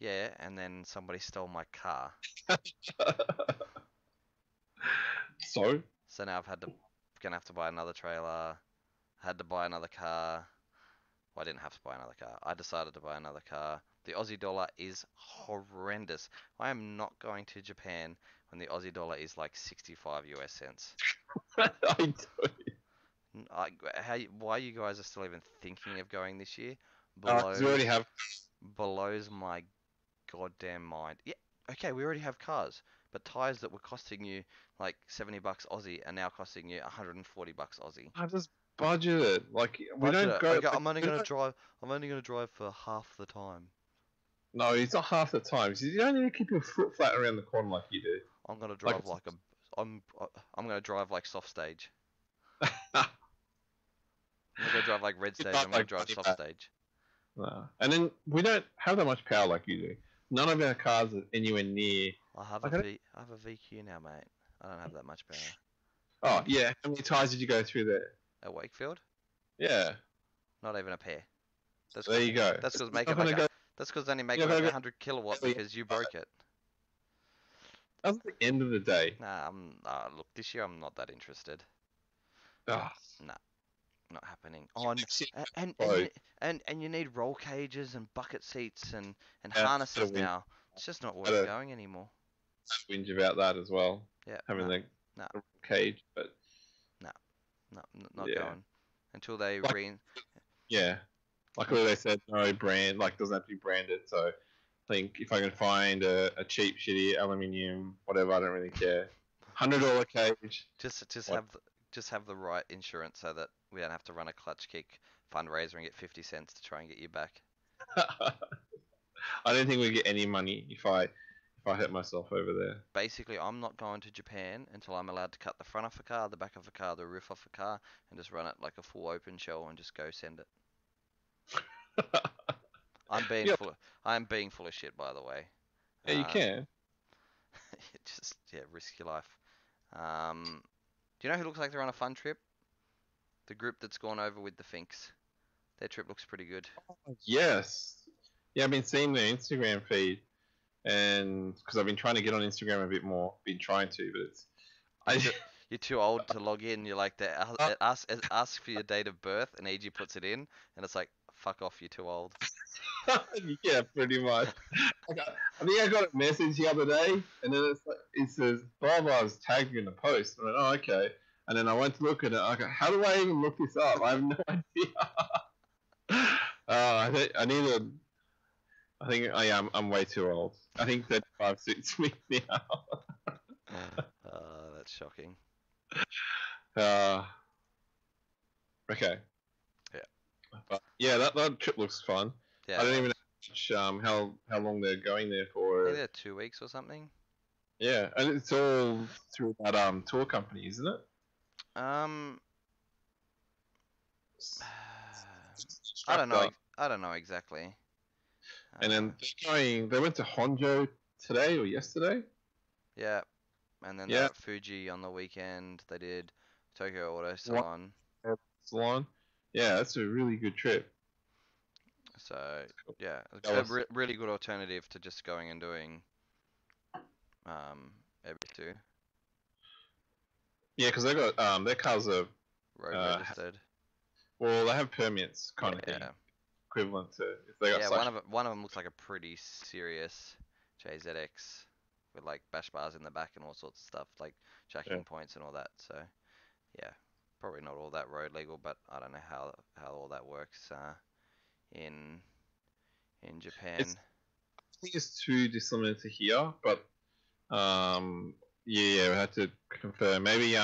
Yeah, and then somebody stole my car. So now gonna have to buy another trailer. Had to buy another car. Well, I didn't have to buy another car. I decided to buy another car. The Aussie dollar is horrendous. I am not going to Japan when the Aussie dollar is like 65 US cents. I do. Why you guys are still even thinking of going this year? We already have. Blows my goddamn mind. Yeah, okay, we already have cars, but tires that were costing you like $70 Aussie are now costing you $140 Aussie. I just budget it. Like we Budget don't it. go. Okay, like, I'm only gonna drive for half the time. No, it's not half the time. You don't need to keep your foot flat around the corner like you do. I'm gonna drive I'm gonna drive like soft stage. I'm gonna drive like red stage. I'm gonna drive soft stage. No. And then we don't have that much power like you do. None of our cars are anywhere near. I have a VQ now, mate. I don't have that much power. Oh yeah, how many tires did you go through there? At Wakefield? Yeah. Not even a pair. There you go. That's because it's only making like 100 kilowatt because you broke it. That's the end of the day. Nah, look, this year I'm not that interested. Oh. Nah. not happening. Oh, and you need roll cages and bucket seats and Yeah, harnesses so we- now. It's just not I worth don't- going anymore. Whinge about that as well. Yeah, Having no. the cage, but not Yeah. going until they Like- yeah. Luckily they said no brand, like doesn't have to be branded. So I think if I can find a cheap, shitty aluminium, whatever, I don't really care. $100 cage. just What? have the right insurance so that we don't have to run a clutch kick fundraiser and get 50 cents to try and get you back. I don't think we get any money if I hurt myself over there. Basically, I'm not going to Japan until I'm allowed to cut the front off a car, the back of a car, the roof off a car, and just run it like a full open shell and just go send it. I'm being Yeah. being full of shit, by the way. Yeah, you can. Just risk your life. Do you know who looks like they're on a fun trip? The group that's gone over with the Finks. Their trip looks pretty good. Yes. Yeah, I've been seeing their Instagram feed, and because I've been trying to get on Instagram a bit more, been trying to, but it's You're too old to log in. You're like, ask for your date of birth, and EG puts it in, and it's like, fuck off, you're too old. yeah, pretty much. I think I got a message the other day, and then it says blah blah was tagged in the post. And I went, oh okay. And then I went to look at it. I go, how do I even look this up? I have no idea. I need a. I think I am. I'm way too old. I think 35 suits me now. That's shocking. Okay. Yeah. But yeah, that trip looks fun. Yeah. I don't even know how long they're going there I for. think they're 2 weeks or something. Yeah, and it's all through that tour company, isn't it? I don't know. I don't know exactly. And then they went to Honjo today or yesterday. Yeah, and then Yeah. Fuji on the weekend. They did Tokyo Auto Salon. Salon. Yeah, that's a really good trip. So Cool. yeah, it's That a was- really good alternative to just going and doing every2 Yeah, because they got their cars are road registered. well, they have permits kind of thing, Yeah, equivalent to if they got yeah. such. One of them looks like a pretty serious JZX with like bash bars in the back and all sorts of stuff, like jacking points and all that. So yeah, probably not all that road legal, but I don't know how all that works in Japan. I think it's too dissimilar to here, but yeah, we had to confirm. Maybe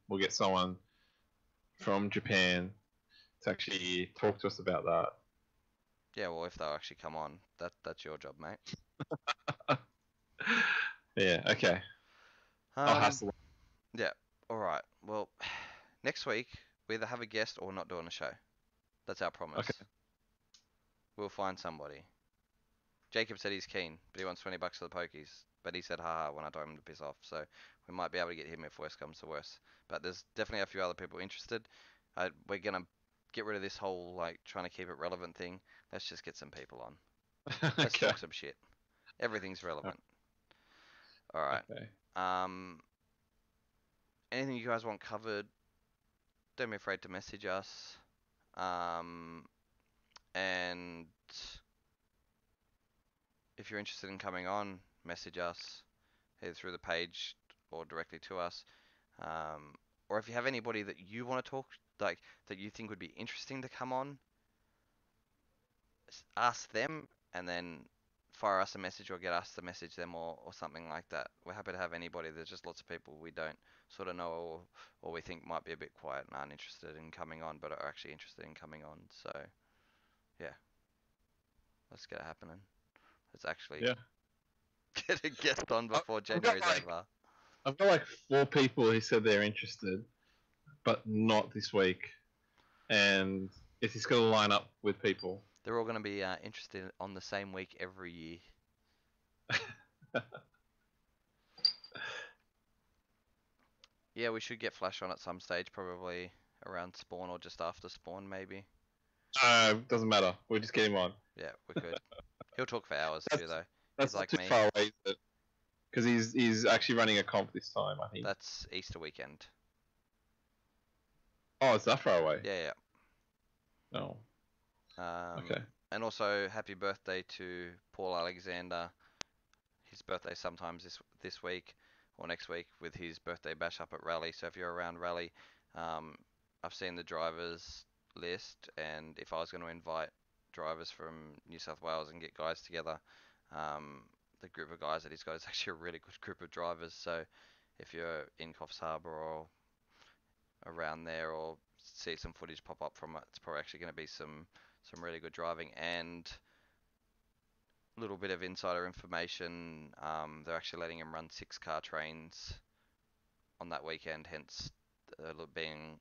we'll get someone from Japan to actually talk to us about that. Yeah, well, if they'll actually come on, that's your job, mate. Yeah, okay. I'll hassle. Yeah, all right. Well, next week we either have a guest or not doing a show. That's our promise. Okay. We'll find somebody. Jacob said he's keen, but he wants $20 for the pokies. But he said haha when I told him to piss off, so we might be able to get him if worse comes to worse. But there's definitely a few other people interested. We're gonna get rid of this whole like trying to keep it relevant thing. Let's just get some people on. Let's Okay. talk some shit. Everything's relevant. All right. Okay. Anything you guys want covered, don't be afraid to message us. And if you're interested in coming on, message us either through the page or directly to us. Or if you have anybody that you want to talk, like that you think would be interesting to come on, ask them and then fire us a message or get us to message them or something like that. We're happy to have anybody. There's just lots of people we don't sort of know or we think might be a bit quiet and aren't interested in coming on, but are actually interested in coming on. So, yeah, let's get it happening. Let's actually Yeah. get a guest on before I've got, January's like- over. I've got like 4 people who said they're interested, but not this week. And it's just going to line up with people. They're all going to be interested on the same week every year. Yeah, we should get Flash on at some stage, probably around spawn or just after spawn, maybe. Doesn't matter. We'll just get him on. Yeah, we could. He'll talk for hours too, though. That's He's not like too me. far away, because he's actually running a comp this time, I think. That's Easter weekend. Oh, it's that far away. Yeah, yeah. Oh, Um, okay. And also, happy birthday to Paul Alexander. His birthday sometimes this week or next week with his birthday bash up at Rally. So if you're around Rally, um, I've seen the drivers list, and if I was going to invite drivers from New South Wales and get guys together, um, the group of guys that he's got is actually a really good group of drivers. So if you're in Coffs Harbour or around there or see some footage pop up from it, it's probably actually going to be some really good driving. And a little bit of insider information, they're actually letting him run 6-car trains on that weekend, hence being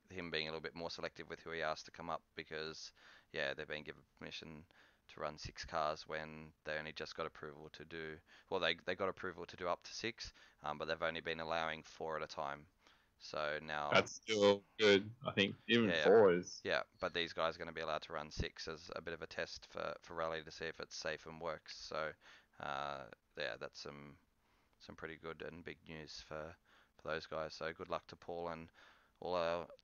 a little bit more selective with who he asked to come up, because yeah, they've been given permission to run 6 cars when they only just got approval to do, well, they got approval to do up to 6, but they've only been allowing 4 at a time. So now, That's still good. I think even Yeah. 4 is. yeah, but these guys are going to be allowed to run 6 as a bit of a test for Rally to see if it's safe and works. So yeah, that's some pretty good and big news for those guys. So good luck to Paul and all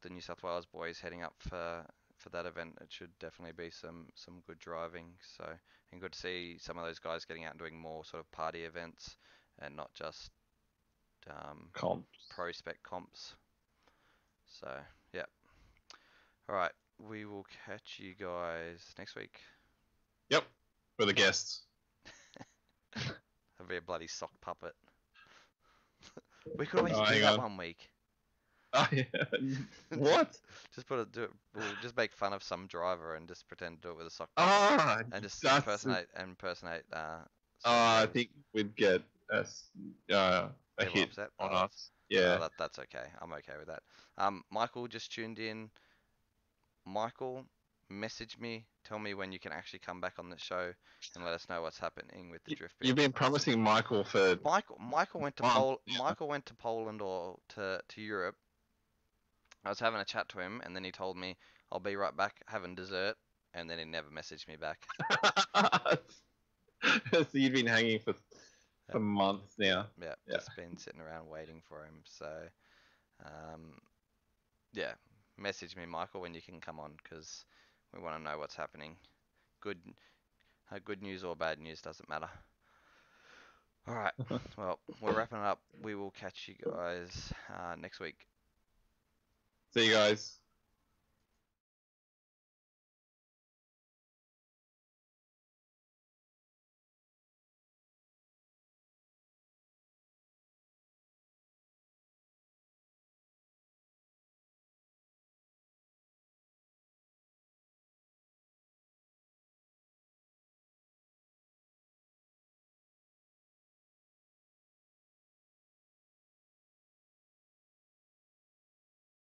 the New South Wales boys heading up for that event. It should definitely be some good driving. So, and good to see some of those guys getting out and doing more sort of party events and not just Comps. pro spec comps. So yeah. All right, we will catch you guys next week. Yep. For the guests. That'll be a bloody sock puppet. We could always Oh, do hang that on. 1 week. Oh, yeah. What? Just we'll just make fun of some driver and just pretend to do it with a sock puppet Ah, and just that's. impersonate. I some think we'd get a people hit upset. on Oh, us. Yeah. that's okay. I'm okay with that. Michael just tuned in. Michael, message me. Tell me when you can actually come back on the show and let us know what's happening with the drift You've bit. been promising Michael for. Michael went to Yeah. Michael went to Poland or to Europe. I was having a chat to him, and then he told me I'll be right back having dessert, and then he never messaged me back. So you've been hanging for months now. Yeah, Yeah. just been sitting around waiting for him. So, yeah, message me, Michael, when you can come on, because we want to know what's happening. Good news or bad news doesn't matter. All right, well, we're wrapping it up. We will catch you guys next week. See you guys.